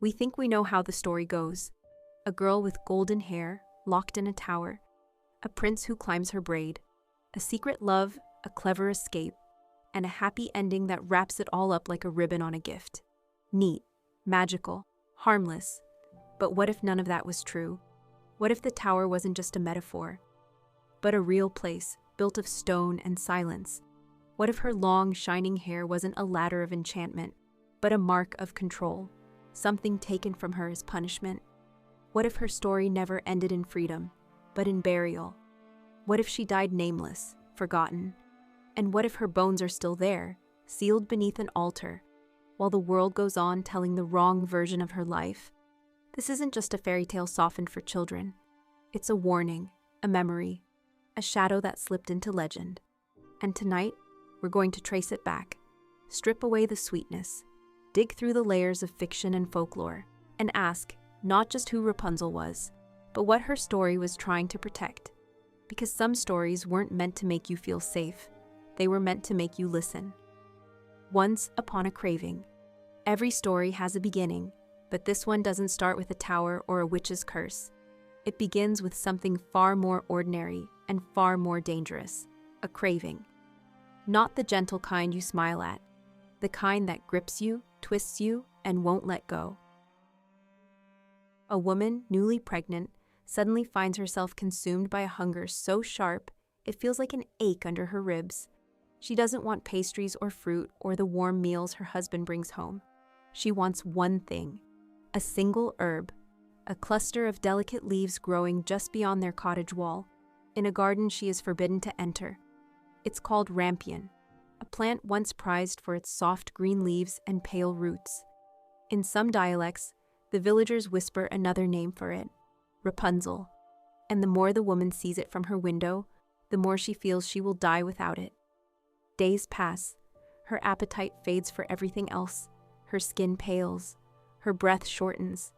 We think we know how the story goes. A girl with golden hair, locked in a tower. A prince who climbs her braid. A secret love, a clever escape, and a happy ending that wraps it all up like a ribbon on a gift. Neat, magical, harmless. But what if none of that was true? What if the tower wasn't just a metaphor, but a real place built of stone and silence? What if her long, shining hair wasn't a ladder of enchantment, but a mark of control, something taken from her as punishment? What if her story never ended in freedom, but in burial? What if she died nameless, forgotten? And what if her bones are still there, sealed beneath an altar, while the world goes on telling the wrong version of her life? This isn't just a fairy tale softened for children. It's a warning, a memory, a shadow that slipped into legend. And tonight, we're going to trace it back, strip away the sweetness, dig through the layers of fiction and folklore, and ask not just who Rapunzel was, but what her story was trying to protect. Because some stories weren't meant to make you feel safe, they were meant to make you listen. Once upon a craving. Every story has a beginning, but this one doesn't start with a tower or a witch's curse. It begins with something far more ordinary and far more dangerous, a craving. Not the gentle kind you smile at, the kind that grips you, twists you, and won't let go. A woman, newly pregnant, suddenly finds herself consumed by a hunger so sharp it feels like an ache under her ribs. She doesn't want pastries or fruit or the warm meals her husband brings home. She wants one thing, a single herb, a cluster of delicate leaves growing just beyond their cottage wall, in a garden she is forbidden to enter. It's called rampion, a plant once prized for its soft green leaves and pale roots. In some dialects, the villagers whisper another name for it, Rapunzel, and the more the woman sees it from her window, the more she feels she will die without it. Days pass, her appetite fades for everything else, her skin pales, her breath shortens.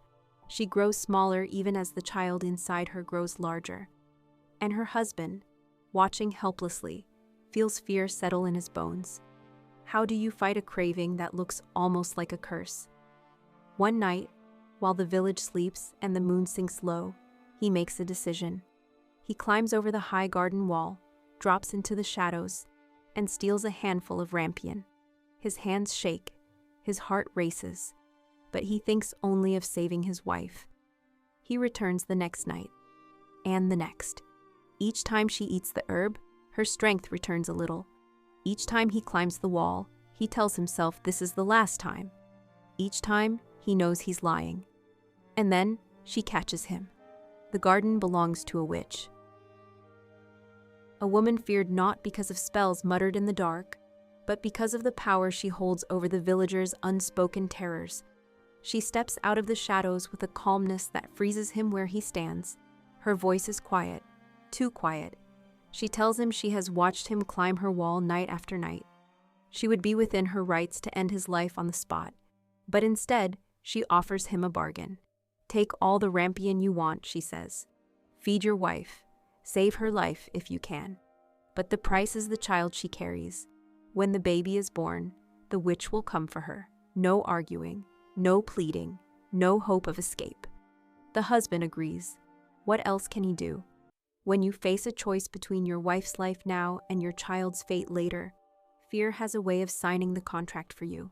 She grows smaller even as the child inside her grows larger. And her husband, watching helplessly, feels fear settle in his bones. How do you fight a craving that looks almost like a curse? One night, while the village sleeps and the moon sinks low, he makes a decision. He climbs over the high garden wall, drops into the shadows, and steals a handful of rampion. His hands shake, his heart races, but he thinks only of saving his wife. He returns the next night, and the next. Each time she eats the herb, her strength returns a little. Each time he climbs the wall, he tells himself this is the last time. Each time, he knows he's lying. And then, she catches him. The garden belongs to a witch. A woman feared not because of spells muttered in the dark, but because of the power she holds over the villagers' unspoken terrors. She steps out of the shadows with a calmness that freezes him where he stands. Her voice is quiet, too quiet. She tells him she has watched him climb her wall night after night. She would be within her rights to end his life on the spot, but instead, she offers him a bargain. Take all the rampion you want, she says. Feed your wife. Save her life if you can. But the price is the child she carries. When the baby is born, the witch will come for her. No arguing, no pleading, no hope of escape. The husband agrees. What else can he do? When you face a choice between your wife's life now and your child's fate later, fear has a way of signing the contract for you.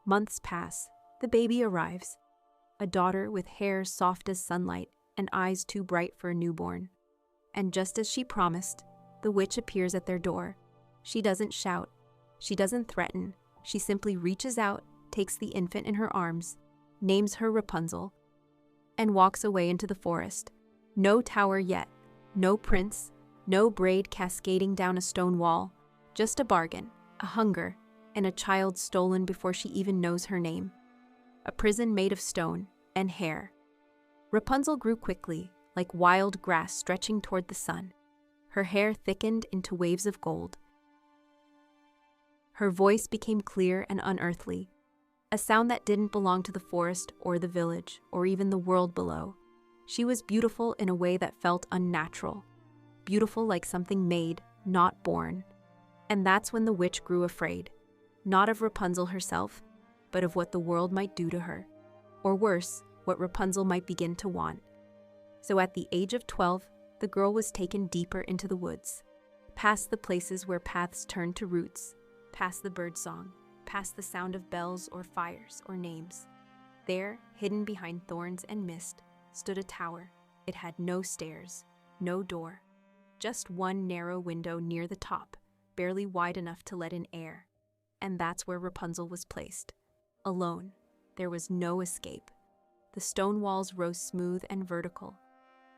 Months pass. The baby arrives. A daughter with hair soft as sunlight and eyes too bright for a newborn. And just as she promised, the witch appears at their door. She doesn't shout. She doesn't threaten. She simply reaches out, takes the infant in her arms, names her Rapunzel, and walks away into the forest. No tower yet, no prince, no braid cascading down a stone wall, just a bargain, a hunger, and a child stolen before she even knows her name. A prison made of stone and hair. Rapunzel grew quickly, like wild grass stretching toward the sun. Her hair thickened into waves of gold. Her voice became clear and unearthly, a sound that didn't belong to the forest or the village or even the world below. She was beautiful in a way that felt unnatural, beautiful like something made, not born. And that's when the witch grew afraid, not of Rapunzel herself, but of what the world might do to her. or worse, what Rapunzel might begin to want. So at the age of 12, the girl was taken deeper into the woods, past the places where paths turned to roots, past the birdsong, past the sound of bells or fires or names. There, hidden behind thorns and mist, stood a tower. It had no stairs, no door, just one narrow window near the top, barely wide enough to let in air. And that's where Rapunzel was placed. Alone, there was no escape. The stone walls rose smooth and vertical.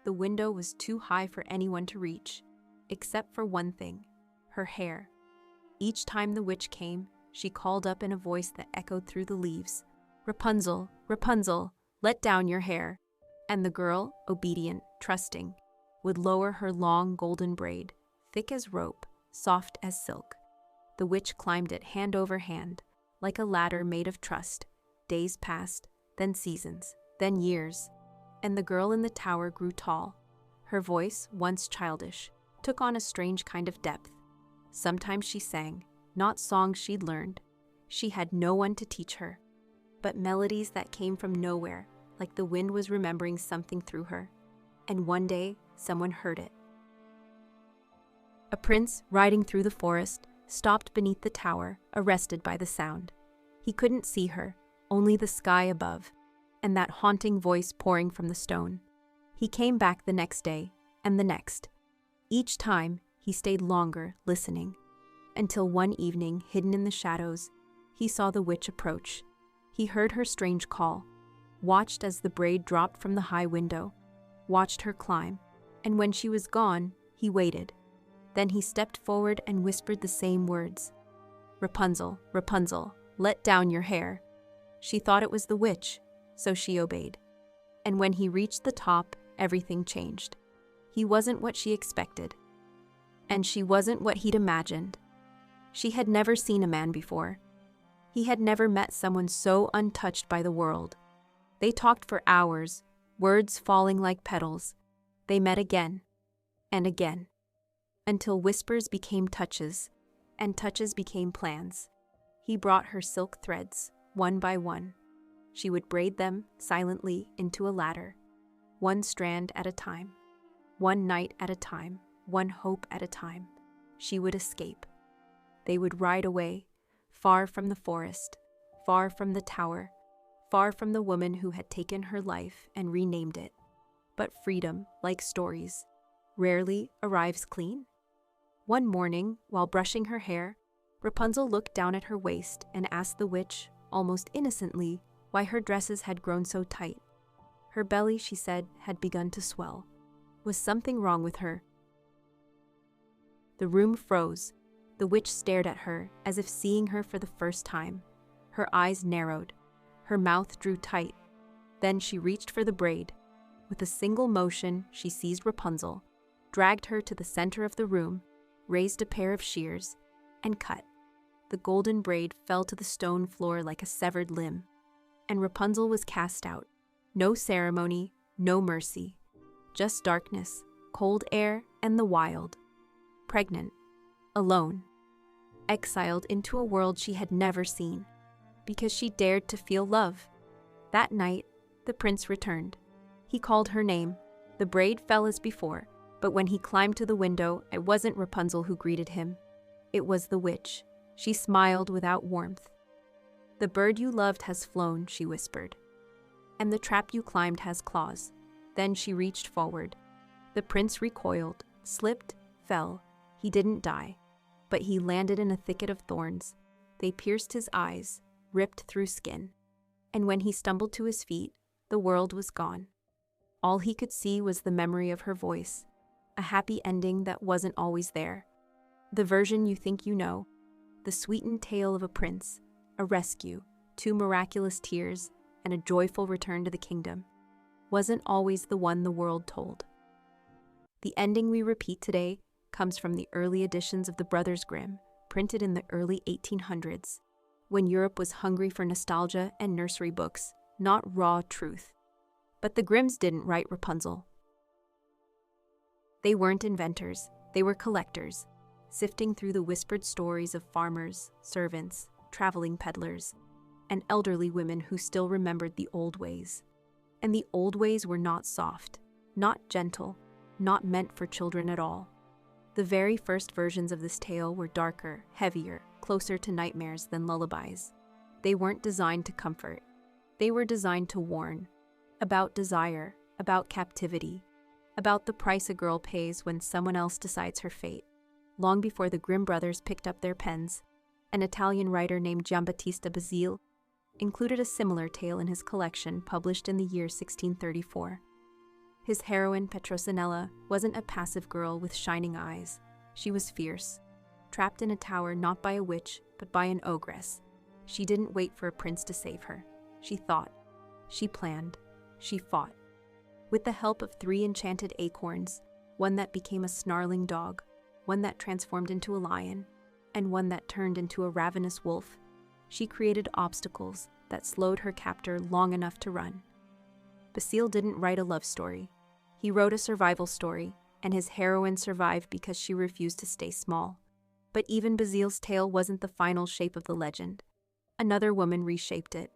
The window was too high for anyone to reach, except for one thing, her hair. Each time the witch came, she called up in a voice that echoed through the leaves, "Rapunzel, Rapunzel, let down your hair." And the girl, obedient, trusting, would lower her long golden braid, thick as rope, soft as silk. The witch climbed it hand over hand, like a ladder made of trust. Days passed, then seasons, then years, and the girl in the tower grew tall. Her voice, once childish, took on a strange kind of depth. Sometimes she sang, not songs she'd learned. She had no one to teach her, but melodies that came from nowhere, like the wind was remembering something through her. And one day, someone heard it. A prince, riding through the forest, stopped beneath the tower, arrested by the sound. He couldn't see her, only the sky above, and that haunting voice pouring from the stone. He came back the next day, and the next. Each time, he stayed longer, listening, until one evening, hidden in the shadows, he saw the witch approach. He heard her strange call, watched as the braid dropped from the high window, watched her climb, and when she was gone, he waited. Then he stepped forward and whispered the same words. "Rapunzel, Rapunzel, let down your hair." She thought it was the witch, so she obeyed. And when he reached the top, everything changed. He wasn't what she expected, and she wasn't what he'd imagined. She had never seen a man before. He had never met someone so untouched by the world. They talked for hours, words falling like petals. They met again, and again, until whispers became touches, and touches became plans. He brought her silk threads, one by one. She would braid them silently into a ladder, one strand at a time, one night at a time, one hope at a time. She would escape. They would ride away, far from the forest, far from the tower, far from the woman who had taken her life and renamed it. But freedom, like stories, rarely arrives clean. One morning, while brushing her hair, Rapunzel looked down at her waist and asked the witch, almost innocently, why her dresses had grown so tight. Her belly, she said, had begun to swell. Was something wrong with her? The room froze. The witch stared at her, as if seeing her for the first time. Her eyes narrowed. Her mouth drew tight. Then she reached for the braid. With a single motion, she seized Rapunzel, dragged her to the center of the room, raised a pair of shears, and cut. The golden braid fell to the stone floor like a severed limb, and Rapunzel was cast out. No ceremony, no mercy, just darkness, cold air, and the wild. Pregnant, alone, exiled into a world she had never seen, because she dared to feel love. That night, the prince returned. He called her name. The braid fell as before, but when he climbed to the window, it wasn't Rapunzel who greeted him. It was the witch. She smiled without warmth. "The bird you loved has flown," she whispered, "and the trap you climbed has claws." Then she reached forward. The prince recoiled, slipped, fell. He didn't die, but he landed in a thicket of thorns. They pierced his eyes, ripped through skin. And when he stumbled to his feet, the world was gone. All he could see was the memory of her voice, a happy ending that wasn't always there. The version you think you know, the sweetened tale of a prince, a rescue, 2 miraculous tears, and a joyful return to the kingdom, wasn't always the one the world told. The ending we repeat today comes from the early editions of the Brothers Grimm, printed in the early 1800s, when Europe was hungry for nostalgia and nursery books, not raw truth. But the Grimms didn't write Rapunzel. They weren't inventors, they were collectors, sifting through the whispered stories of farmers, servants, traveling peddlers. and elderly women who still remembered the old ways. And the old ways were not soft, not gentle, not meant for children at all. The very first versions of this tale were darker, heavier, closer to nightmares than lullabies. They weren't designed to comfort. They were designed to warn. About desire, about captivity, about the price a girl pays when someone else decides her fate. Long before the Grimm brothers picked up their pens, an Italian writer named Giambattista Basile included a similar tale in his collection published in the year 1634. His heroine, Petronella, wasn't a passive girl with shining eyes. She was fierce, trapped in a tower not by a witch, but by an ogress. She didn't wait for a prince to save her. She thought. She planned. She fought. With the help of 3 enchanted acorns, one that became a snarling dog, one that transformed into a lion, and one that turned into a ravenous wolf, she created obstacles that slowed her captor long enough to run. Basile didn't write a love story. He wrote a survival story, and his heroine survived because she refused to stay small. But even Basile's tale wasn't the final shape of the legend. Another woman reshaped it,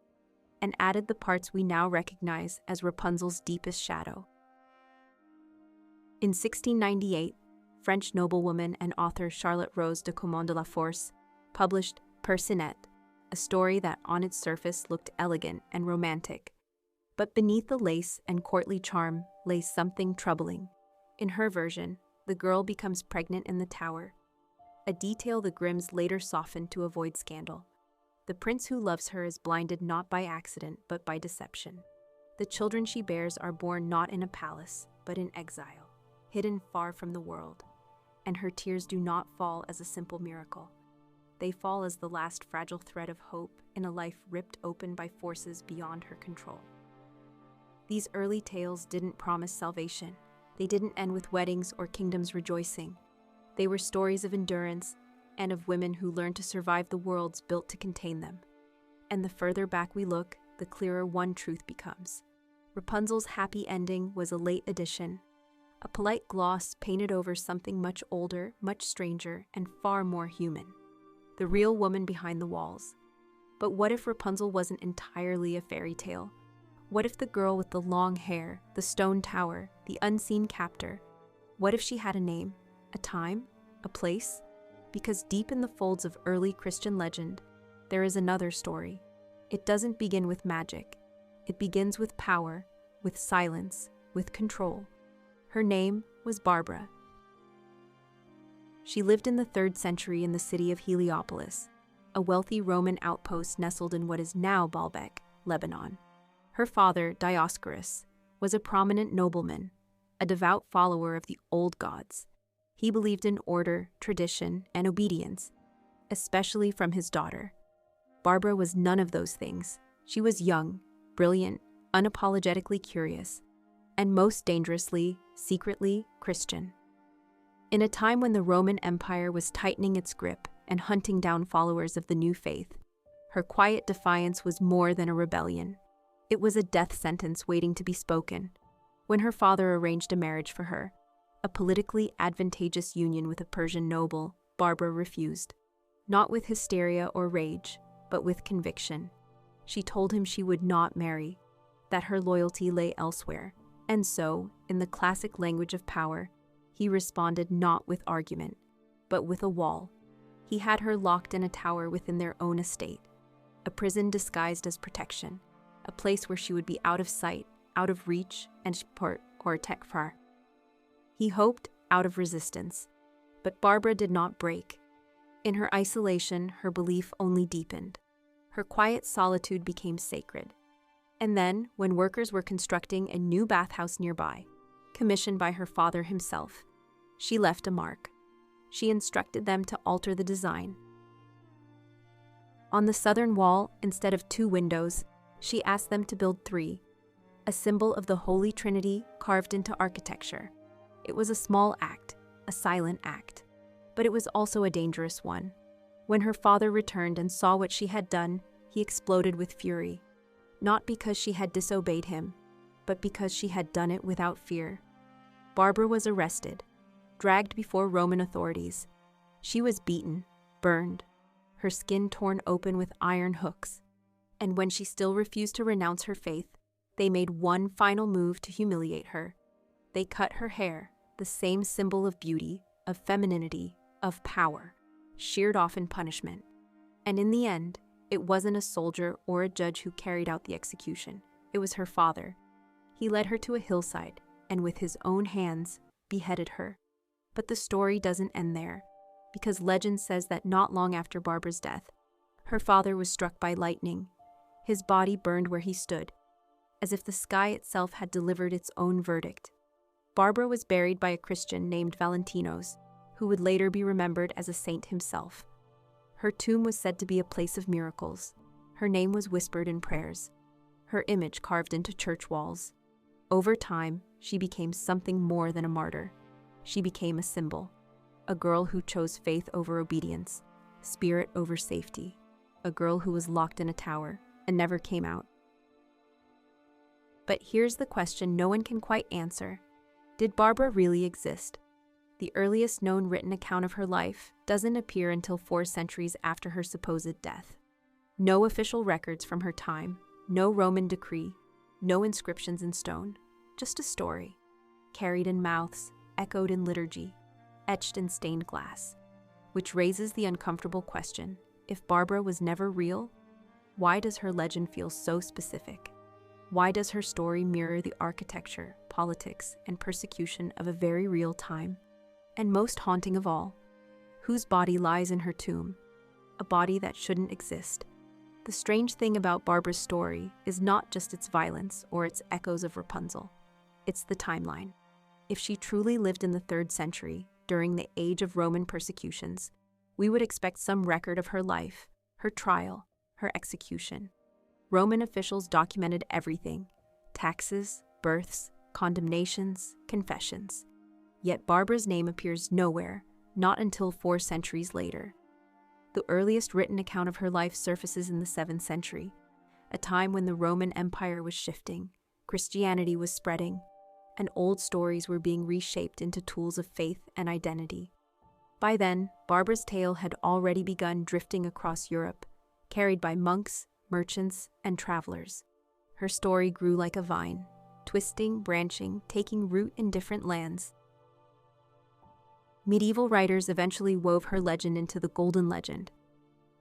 and added the parts we now recognize as Rapunzel's deepest shadow. In 1698, French noblewoman and author Charlotte Rose de Caumont de la Force published Percinet, a story that on its surface looked elegant and romantic. But beneath the lace and courtly charm lay something troubling. In her version, the girl becomes pregnant in the tower, a detail the Grimms later softened to avoid scandal. The prince who loves her is blinded not by accident but by deception. The children she bears are born not in a palace, but in exile, hidden far from the world. And her tears do not fall as a simple miracle. They fall as the last fragile thread of hope in a life ripped open by forces beyond her control. These early tales didn't promise salvation. They didn't end with weddings or kingdoms rejoicing. They were stories of endurance and of women who learned to survive the worlds built to contain them. And the further back we look, the clearer one truth becomes. Rapunzel's happy ending was a late addition, a polite gloss painted over something much older, much stranger, and far more human. The real woman behind the walls. But what if Rapunzel wasn't entirely a fairy tale? What if the girl with the long hair, the stone tower, the unseen captor, what if she had a name, a time, a place? Because deep in the folds of early Christian legend, there is another story. It doesn't begin with magic. It begins with power, with silence, with control. Her name was Barbara. She lived in the 3rd century in the city of Heliopolis, a wealthy Roman outpost nestled in what is now Baalbek, Lebanon. Her father, Dioscorus, was a prominent nobleman, a devout follower of the old gods. He believed in order, tradition, and obedience, especially from his daughter. Barbara was none of those things. She was young, brilliant, unapologetically curious, and most dangerously, secretly Christian. In a time when the Roman Empire was tightening its grip and hunting down followers of the new faith, her quiet defiance was more than a rebellion. It was a death sentence waiting to be spoken. When her father arranged a marriage for her, a politically advantageous union with a Persian noble, Barbara refused. Not with hysteria or rage, but with conviction. She told him she would not marry, that her loyalty lay elsewhere. And so, in the classic language of power, he responded not with argument, but with a wall. He had her locked in a tower within their own estate, a prison disguised as protection, a place where she would be out of sight, out of reach, and support or tekfar. He hoped out of resistance, but Barbara did not break. In her isolation, her belief only deepened. Her quiet solitude became sacred. And then, when workers were constructing a new bathhouse nearby, commissioned by her father himself, she left a mark. She instructed them to alter the design. On the southern wall, instead of 2 windows, she asked them to build 3, a symbol of the Holy Trinity carved into architecture. It was a small act, a silent act, but it was also a dangerous one. When her father returned and saw what she had done, he exploded with fury, not because she had disobeyed him, but because she had done it without fear. Barbara was arrested, dragged before Roman authorities. She was beaten, burned, her skin torn open with iron hooks, And when she still refused to renounce her faith, they made one final move to humiliate her. They cut her hair, the same symbol of beauty, of femininity, of power, sheared off in punishment. And in the end, it wasn't a soldier or a judge who carried out the execution. It was her father. He led her to a hillside and with his own hands beheaded her. But the story doesn't end there, because legend says that not long after Barbara's death, her father was struck by lightning. His body burned where he stood, as if the sky itself had delivered its own verdict. Barbara was buried by a Christian named Valentinos, who would later be remembered as a saint himself. Her tomb was said to be a place of miracles. Her name was whispered in prayers, her image carved into church walls. Over time, she became something more than a martyr. She became a symbol, a girl who chose faith over obedience, spirit over safety, a girl who was locked in a tower and never came out. But here's the question no one can quite answer. Did Barbara really exist? The earliest known written account of her life doesn't appear until 4 centuries after her supposed death. No official records from her time, no Roman decree, no inscriptions in stone, just a story, carried in mouths, echoed in liturgy, etched in stained glass. Which raises the uncomfortable question, if Barbara was never real, why does her legend feel so specific? Why does her story mirror the architecture, politics, and persecution of a very real time? And most haunting of all, whose body lies in her tomb? A body that shouldn't exist. The strange thing about Barbara's story is not just its violence or its echoes of Rapunzel. It's the timeline. If she truly lived in the 3rd century, during the age of Roman persecutions, we would expect some record of her life, her trial, her execution. Roman officials documented everything: taxes, births, condemnations, confessions. Yet Barbara's name appears nowhere, not until 4 centuries later. The earliest written account of her life surfaces in the 7th century, a time when the Roman Empire was shifting, Christianity was spreading, and old stories were being reshaped into tools of faith and identity. By then, Barbara's tale had already begun drifting across Europe, carried by monks, merchants, and travelers. Her story grew like a vine, twisting, branching, taking root in different lands. Medieval writers eventually wove her legend into the Golden Legend,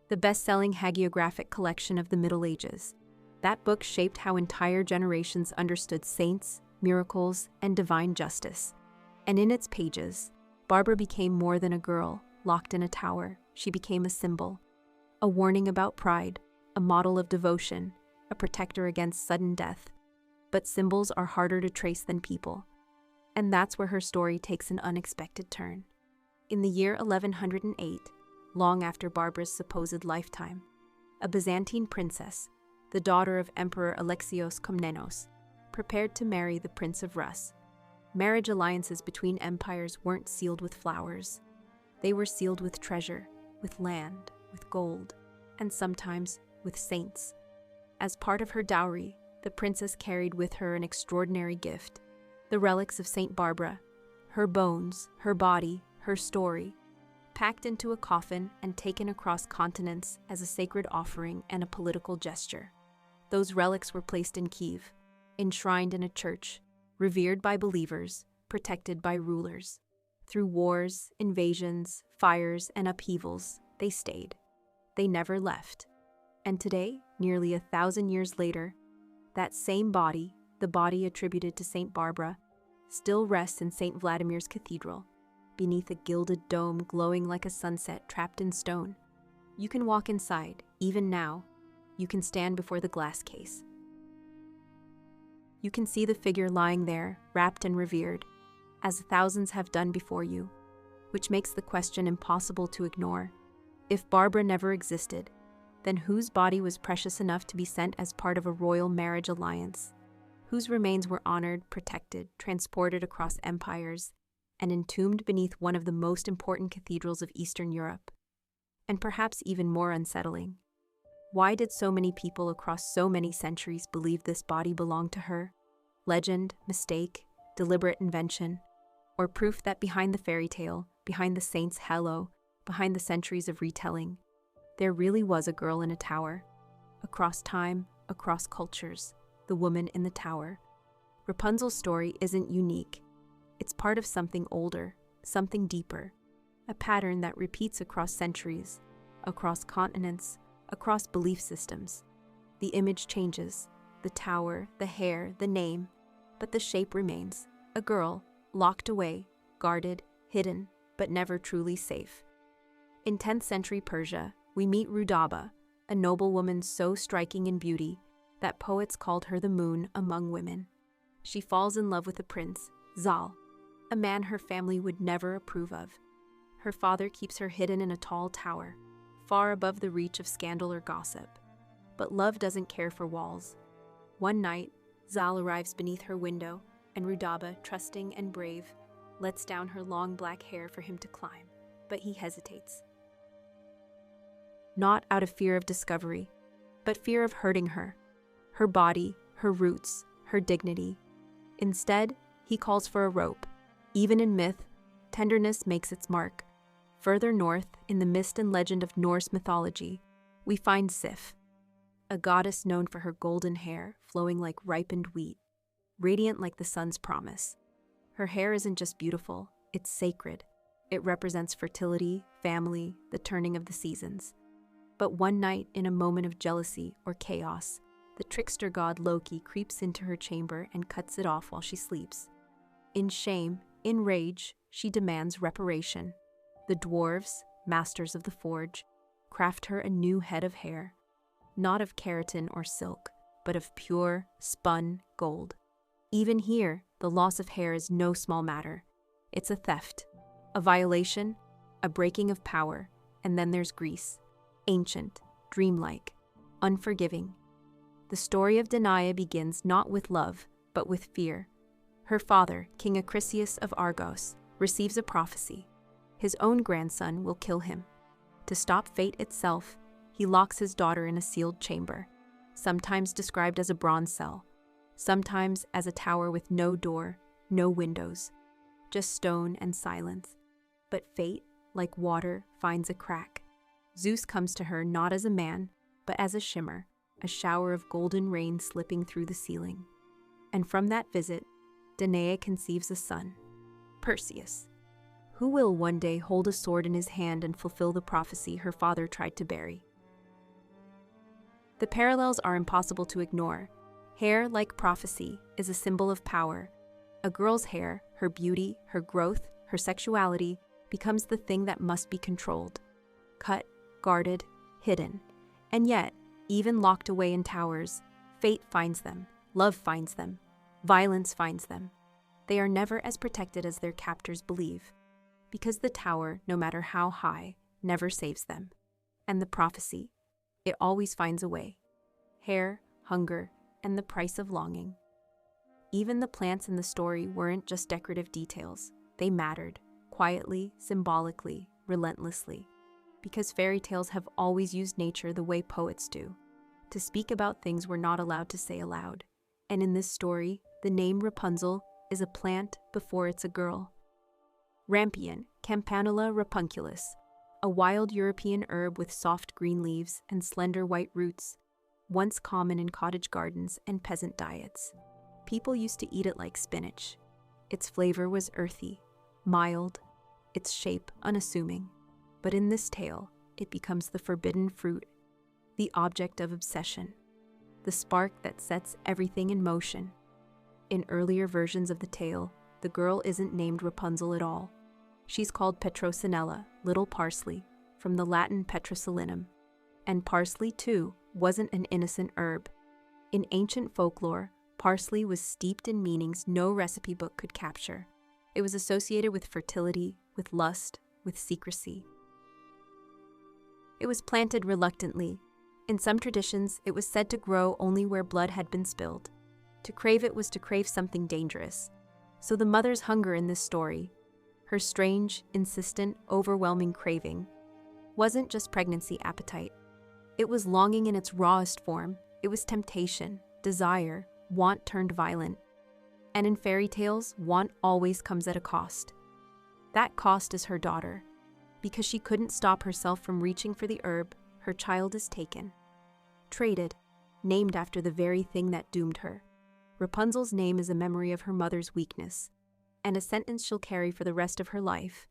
the best-selling hagiographic collection of the Middle Ages. That book shaped how entire generations understood saints, miracles, and divine justice. And in its pages, Barbara became more than a girl, locked in a tower. She became a symbol, a warning about pride, a model of devotion, a protector against sudden death. But symbols are harder to trace than people. And that's where her story takes an unexpected turn. In the year 1108, long after Barbara's supposed lifetime, a Byzantine princess, the daughter of Emperor Alexios Komnenos, prepared to marry the Prince of Rus. Marriage alliances between empires weren't sealed with flowers. They were sealed with treasure, with land, with gold, and sometimes with saints. As part of her dowry, the princess carried with her an extraordinary gift, the relics of Saint Barbara, her bones, her body, her story, packed into a coffin and taken across continents as a sacred offering and a political gesture. Those relics were placed in Kiev, enshrined in a church, revered by believers, protected by rulers. Through wars, invasions, fires, and upheavals, they stayed. They never left. And today, nearly 1,000 years later, that same body, the body attributed to Saint Barbara, still rests in St. Vladimir's Cathedral, beneath a gilded dome glowing like a sunset trapped in stone. You can walk inside, even now. You can stand before the glass case. You can see the figure lying there, wrapped and revered, as thousands have done before you, which makes the question impossible to ignore. If Barbara never existed, then whose body was precious enough to be sent as part of a royal marriage alliance? Whose remains were honored, protected, transported across empires, and entombed beneath one of the most important cathedrals of Eastern Europe? And perhaps even more unsettling, why did so many people across so many centuries believe this body belonged to her? Legend, mistake, deliberate invention, or proof that behind the fairy tale, behind the saint's halo, behind the centuries of retelling, there really was a girl in a tower, across time, across cultures, the woman in the tower. Rapunzel's story isn't unique. It's part of something older, something deeper, a pattern that repeats across centuries, across continents, across belief systems. The image changes, the tower, the hair, the name, but the shape remains. A girl, locked away, guarded, hidden, but never truly safe. In 10th century Persia, we meet Rudaba, a noblewoman so striking in beauty that poets called her the moon among women. She falls in love with a prince, Zal, a man her family would never approve of. Her father keeps her hidden in a tall tower, far above the reach of scandal or gossip. But love doesn't care for walls. One night, Zal arrives beneath her window, and Rudaba, trusting and brave, lets down her long black hair for him to climb, but he hesitates. Not out of fear of discovery, but fear of hurting her body, her roots, her dignity. Instead, he calls for a rope. Even in myth, tenderness makes its mark. Further north, in the myth and legend of Norse mythology, we find Sif, a goddess known for her golden hair flowing like ripened wheat, radiant like the sun's promise. Her hair isn't just beautiful, it's sacred. It represents fertility, family, the turning of the seasons. But one night, in a moment of jealousy or chaos, the trickster god Loki creeps into her chamber and cuts it off while she sleeps. In shame, in rage, she demands reparation. The dwarves, masters of the forge, craft her a new head of hair, not of keratin or silk, but of pure, spun gold. Even here, the loss of hair is no small matter. It's a theft, a violation, a breaking of power, and then there's Greece, ancient, dreamlike, unforgiving. The story of Danae begins not with love, but with fear. Her father, King Acrisius of Argos, receives a prophecy. His own grandson will kill him. To stop fate itself, he locks his daughter in a sealed chamber, sometimes described as a bronze cell, sometimes as a tower with no door, no windows, just stone and silence. But fate, like water, finds a crack. Zeus comes to her not as a man, but as a shimmer, a shower of golden rain slipping through the ceiling. And from that visit, Danae conceives a son, Perseus, who will one day hold a sword in his hand and fulfill the prophecy her father tried to bury. The parallels are impossible to ignore. Hair, like prophecy, is a symbol of power. A girl's hair, her beauty, her growth, her sexuality, becomes the thing that must be controlled. Cut, guarded, hidden. And yet, even locked away in towers, fate finds them, love finds them, violence finds them. They are never as protected as their captors believe, because the tower, no matter how high, never saves them. And the prophecy, it always finds a way. Hair, hunger, and the price of longing. Even the plants in the story weren't just decorative details. They mattered, quietly, symbolically, relentlessly. Because fairy tales have always used nature the way poets do, to speak about things we're not allowed to say aloud. And in this story, the name Rapunzel is a plant before it's a girl. Rampion, Campanula rapunculus, a wild European herb with soft green leaves and slender white roots, once common in cottage gardens and peasant diets. People used to eat it like spinach. Its flavor was earthy, mild, its shape unassuming. But in this tale, it becomes the forbidden fruit, the object of obsession, the spark that sets everything in motion. In earlier versions of the tale, the girl isn't named Rapunzel at all. She's called Petrosinella, little parsley, from the Latin petroselinum. And parsley, too, wasn't an innocent herb. In ancient folklore, parsley was steeped in meanings no recipe book could capture. It was associated with fertility, with lust, with secrecy. It was planted reluctantly. In some traditions, it was said to grow only where blood had been spilled. To crave it was to crave something dangerous. So the mother's hunger in this story, her strange, insistent, overwhelming craving, wasn't just pregnancy appetite. It was longing in its rawest form. It was temptation, desire, want turned violent. And in fairy tales, want always comes at a cost. That cost is her daughter. Because she couldn't stop herself from reaching for the herb, her child is taken. traded, named after the very thing that doomed her. Rapunzel's name is a memory of her mother's weakness, and a sentence she'll carry for the rest of her life.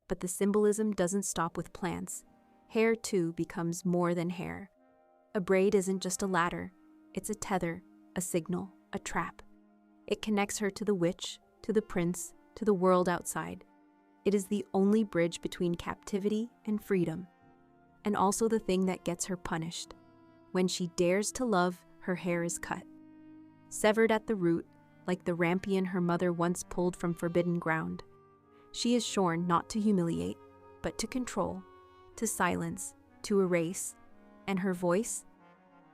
But the symbolism doesn't stop with plants. Hair, too, becomes more than hair. A braid isn't just a ladder, it's a tether, a signal, a trap. It connects her to the witch, to the prince, to the world outside. It is the only bridge between captivity and freedom, and also the thing that gets her punished. When she dares to love, her hair is cut. Severed at the root, like the rampion her mother once pulled from forbidden ground. She is shorn not to humiliate, but to control, to silence, to erase. And her voice?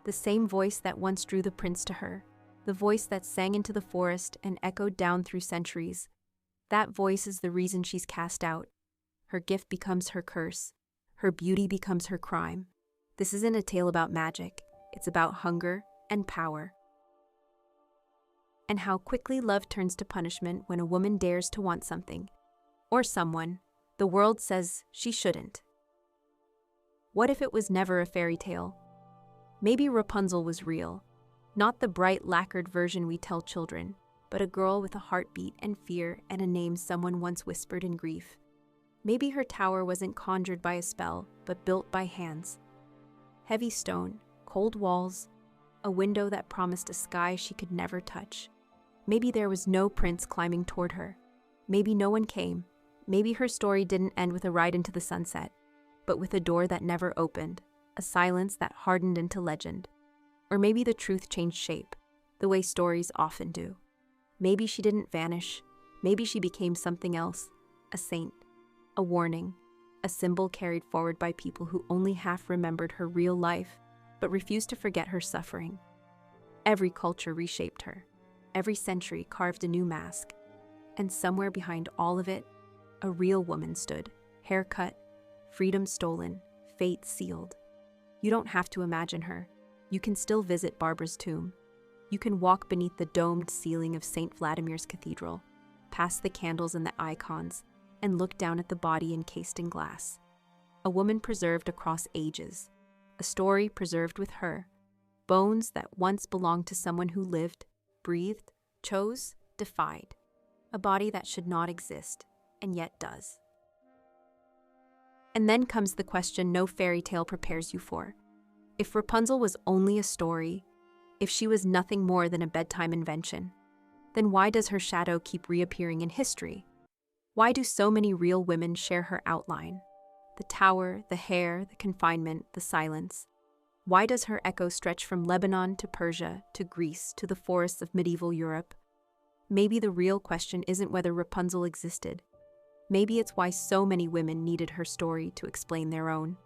The same voice that once drew the prince to her, the voice that sang into the forest and echoed down through centuries. That voice is the reason she's cast out. Her gift becomes her curse. Her beauty becomes her crime. This isn't a tale about magic. It's about hunger and power. And how quickly love turns to punishment when a woman dares to want something. Or someone. The world says she shouldn't. What if it was never a fairy tale? Maybe Rapunzel was real. Not the bright, lacquered version we tell children, but a girl with a heartbeat and fear and a name someone once whispered in grief. Maybe her tower wasn't conjured by a spell, but built by hands. Heavy stone, cold walls, a window that promised a sky she could never touch. Maybe there was no prince climbing toward her. Maybe no one came. Maybe her story didn't end with a ride into the sunset, but with a door that never opened, a silence that hardened into legend. Or maybe the truth changed shape, the way stories often do. Maybe she didn't vanish. Maybe she became something else, a saint, a warning, a symbol carried forward by people who only half remembered her real life, but refused to forget her suffering. Every culture reshaped her. Every century carved a new mask. And somewhere behind all of it, a real woman stood, hair cut, freedom stolen, fate sealed. You don't have to imagine her. You can still visit Barbara's tomb. You can walk beneath the domed ceiling of St. Vladimir's Cathedral, past the candles and the icons, and look down at the body encased in glass. A woman preserved across ages. A story preserved with her. Bones that once belonged to someone who lived, breathed, chose, defied. A body that should not exist, and yet does. And then comes the question no fairy tale prepares you for. If Rapunzel was only a story, if she was nothing more than a bedtime invention, then why does her shadow keep reappearing in history? Why do so many real women share her outline? The tower, the hair, the confinement, the silence. Why does her echo stretch from Lebanon to Persia to Greece to the forests of medieval Europe? Maybe the real question isn't whether Rapunzel existed. Maybe it's why so many women needed her story to explain their own.